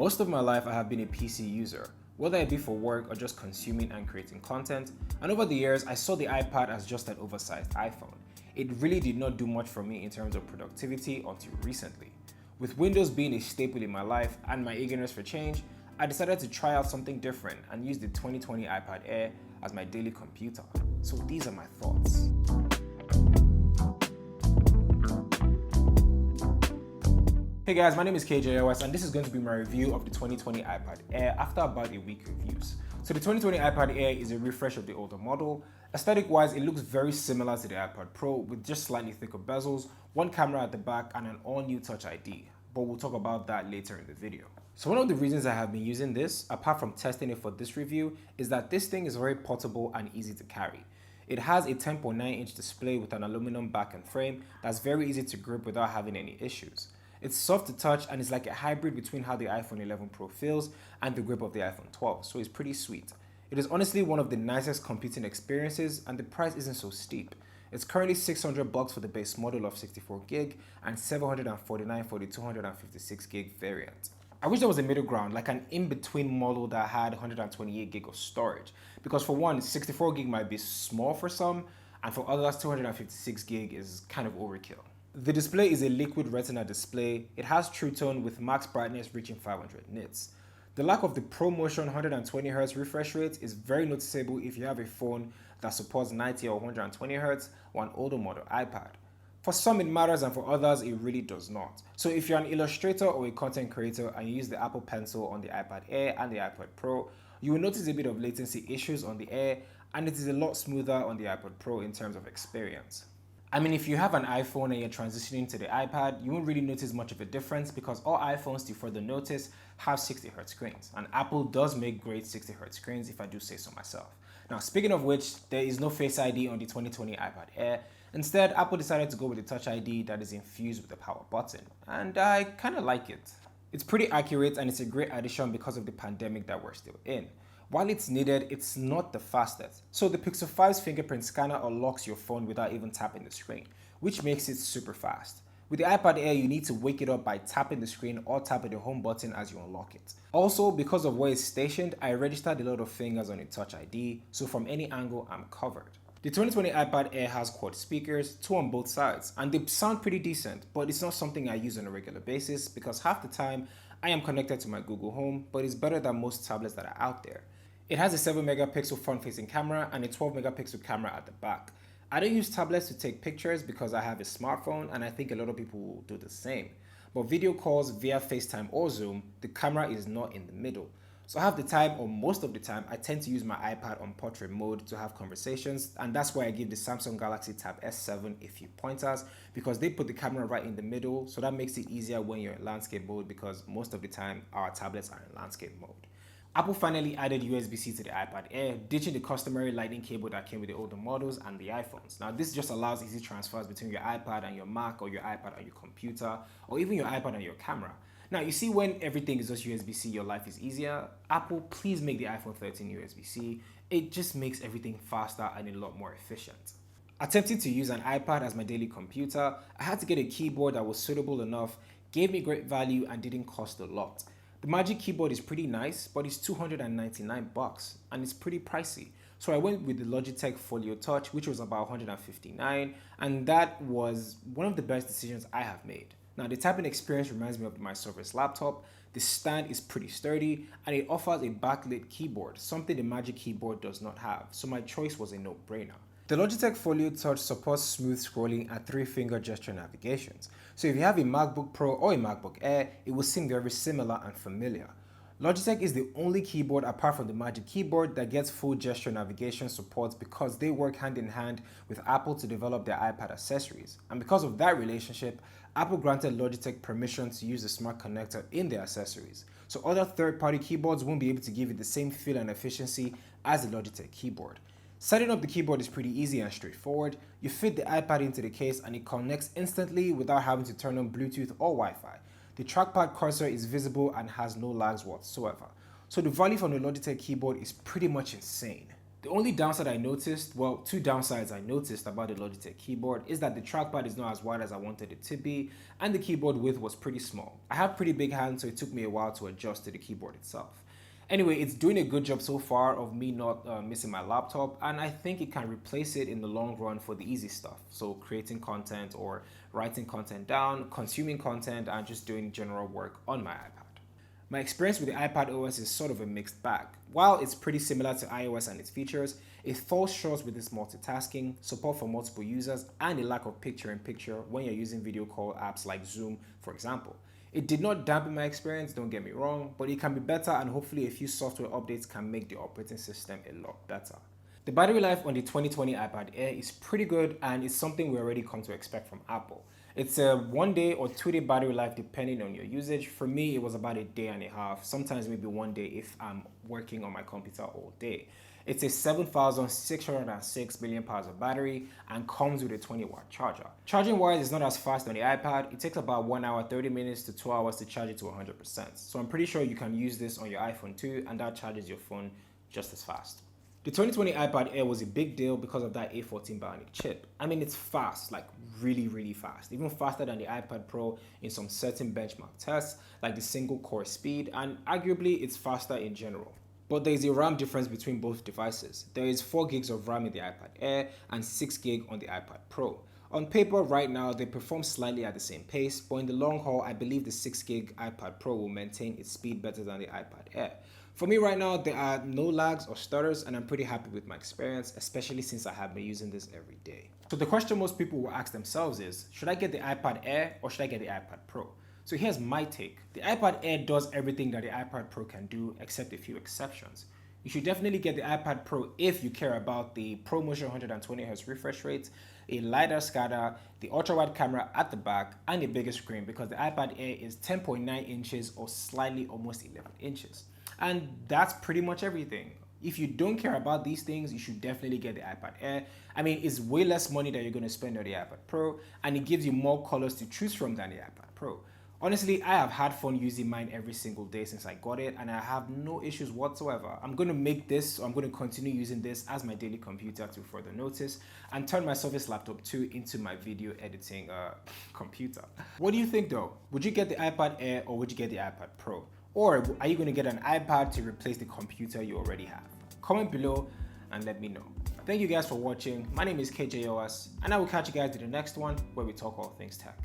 Most of my life I have been a PC user, whether it be for work or just consuming and creating content, and over the years I saw the iPad as just an oversized iPhone. It really did not do much for me in terms of productivity until recently. With Windows being a staple in my life and my eagerness for change, I decided to try out something different and use the 2020 iPad Air as my daily computer. So these are my thoughts. Hey guys, my name is KJOS and this is going to be my review of the 2020 iPad Air after about a week reviews. So the 2020 iPad Air is a refresh of the older model. Aesthetic wise, it looks very similar to the iPad Pro with just slightly thicker bezels, one camera at the back and an all new Touch ID, but we'll talk about that later in the video. So one of the reasons I have been using this, apart from testing it for this review, is that this thing is very portable and easy to carry. It has a 10.9-inch display with an aluminum back and frame that's very easy to grip without having any issues. It's soft to touch and it's like a hybrid between how the iPhone 11 Pro feels and the grip of the iPhone 12, so it's pretty sweet. It is honestly one of the nicest computing experiences and the price isn't so steep. It's currently $600 for the base model of 64GB and $749 for the 256GB variant. I wish there was a middle ground, like an in-between model that had 128GB of storage, because for one, 64GB might be small for some, and for others, 256GB is kind of overkill. The display is a liquid retina display. It has True Tone with max brightness reaching 500 nits. The lack of the ProMotion 120Hz refresh rate is very noticeable if you have a phone that supports 90 or 120Hz or an older model iPad. For some it matters and for others it really does not. So if you're an illustrator or a content creator and you use the Apple Pencil on the iPad Air and the iPad Pro, you will notice a bit of latency issues on the Air and it is a lot smoother on the iPad Pro in terms of experience. I mean, if you have an iPhone and you're transitioning to the iPad, you won't really notice much of a difference because all iPhones, to further notice, have 60Hz screens. And Apple does make great 60Hz screens, if I do say so myself. Now, speaking of which, there is no Face ID on the 2020 iPad Air. Instead, Apple decided to go with the Touch ID that is infused with the power button. And I kind of like it. It's pretty accurate and it's a great addition because of the pandemic that we're still in. While it's needed, it's not the fastest. So the Pixel 5's fingerprint scanner unlocks your phone without even tapping the screen, which makes it super fast. With the iPad Air, you need to wake it up by tapping the screen or tapping the home button as you unlock it. Also, because of where it's stationed, I registered a lot of fingers on a Touch ID, so from any angle, I'm covered. The 2020 iPad Air has quad speakers, 2 on both sides, and they sound pretty decent, but it's not something I use on a regular basis because half the time, I am connected to my Google Home, but it's better than most tablets that are out there. It has a 7-megapixel front-facing camera and a 12-megapixel camera at the back. I don't use tablets to take pictures because I have a smartphone and I think a lot of people will do the same. But video calls via FaceTime or Zoom, the camera is not in the middle. So half the time or most of the time, I tend to use my iPad on portrait mode to have conversations, and that's why I give the Samsung Galaxy Tab S7 a few pointers because they put the camera right in the middle, so that makes it easier when you're in landscape mode because most of the time our tablets are in landscape mode. Apple finally added USB-C to the iPad Air, ditching the customary lightning cable that came with the older models and the iPhones. Now this just allows easy transfers between your iPad and your Mac or your iPad and your computer or even your iPad and your camera. Now you see when everything is just USB-C, your life is easier. Apple, please make the iPhone 13 USB-C. It just makes everything faster and a lot more efficient. Attempting to use an iPad as my daily computer, I had to get a keyboard that was suitable enough, gave me great value and didn't cost a lot. The Magic Keyboard is pretty nice, but it's $299 and it's pretty pricey. So I went with the Logitech Folio Touch, which was about $159, and that was one of the best decisions I have made. Now the typing experience reminds me of my Surface laptop, the stand is pretty sturdy, and it offers a backlit keyboard, something the Magic Keyboard does not have, so my choice was a no-brainer. The Logitech Folio Touch supports smooth scrolling and 3-finger gesture navigations. So if you have a MacBook Pro or a MacBook Air, it will seem very similar and familiar. Logitech is the only keyboard apart from the Magic Keyboard that gets full gesture navigation support because they work hand in hand with Apple to develop their iPad accessories. And because of that relationship, Apple granted Logitech permission to use the smart connector in their accessories. So other third-party keyboards won't be able to give you the same feel and efficiency as the Logitech keyboard. Setting up the keyboard is pretty easy and straightforward. You fit the iPad into the case and it connects instantly without having to turn on Bluetooth or Wi-Fi. The trackpad cursor is visible and has no lags whatsoever. So the value from the Logitech keyboard is pretty much insane. The only downside I noticed, well, two downsides I noticed about the Logitech keyboard is that the trackpad is not as wide as I wanted it to be, and the keyboard width was pretty small. I have pretty big hands, so it took me a while to adjust to the keyboard itself. Anyway, it's doing a good job so far of me not missing my laptop, and I think it can replace it in the long run for the easy stuff. So creating content or writing content down, consuming content, and just doing general work on my iPad. My experience with the iPadOS is sort of a mixed bag. While it's pretty similar to iOS and its features, it falls short with its multitasking, support for multiple users, and a lack of picture-in-picture when you're using video call apps like Zoom, for example. It did not dampen my experience, don't get me wrong, but it can be better, and hopefully a few software updates can make the operating system a lot better. The battery life on the 2020 iPad Air is pretty good, and it's something we already come to expect from Apple. It's a 1 day or 2 day battery life depending on your usage. For me, it was about a day and a half, sometimes maybe 1 day if I'm working on my computer all day. It's a 7,606 milliamp hours of battery and comes with a 20-watt charger. Charging wise is not as fast on the iPad. It takes about 1 hour 30 minutes to 2 hours to charge it to 100%. So I'm pretty sure you can use this on your iPhone too, and that charges your phone just as fast. The 2020 iPad Air was a big deal because of that A14 Bionic chip. I mean, it's fast, like really fast, even faster than the iPad Pro in some certain benchmark tests, like the single core speed, and arguably it's faster in general. But there is a RAM difference between both devices. There is 4 gigs of RAM in the iPad Air and 6 gig on the iPad Pro. On paper right now, they perform slightly at the same pace, but in the long haul, I believe the 6 gig iPad Pro will maintain its speed better than the iPad Air. For me right now, there are no lags or stutters, and I'm pretty happy with my experience, especially since I have been using this every day. So the question most people will ask themselves is, should I get the iPad Air or should I get the iPad Pro? So here's my take. The iPad Air does everything that the iPad Pro can do, except a few exceptions. You should definitely get the iPad Pro if you care about the ProMotion 120Hz refresh rate, a LiDAR scatter, the ultra-wide camera at the back, and a bigger screen, because the iPad Air is 10.9 inches or slightly almost 11 inches. And that's pretty much everything. If you don't care about these things, you should definitely get the iPad Air. I mean, it's way less money that you're going to spend on the iPad Pro, and it gives you more colors to choose from than the iPad Pro. Honestly, I have had fun using mine every single day since I got it, and I have no issues whatsoever. I'm going to continue using this as my daily computer to further notice, and turn my Surface Laptop 2 into my video editing computer. What do you think though? Would you get the iPad Air or would you get the iPad Pro? Or are you going to get an iPad to replace the computer you already have? Comment below and let me know. Thank you guys for watching. My name is KJOS, and I will catch you guys in the next one where we talk all things tech.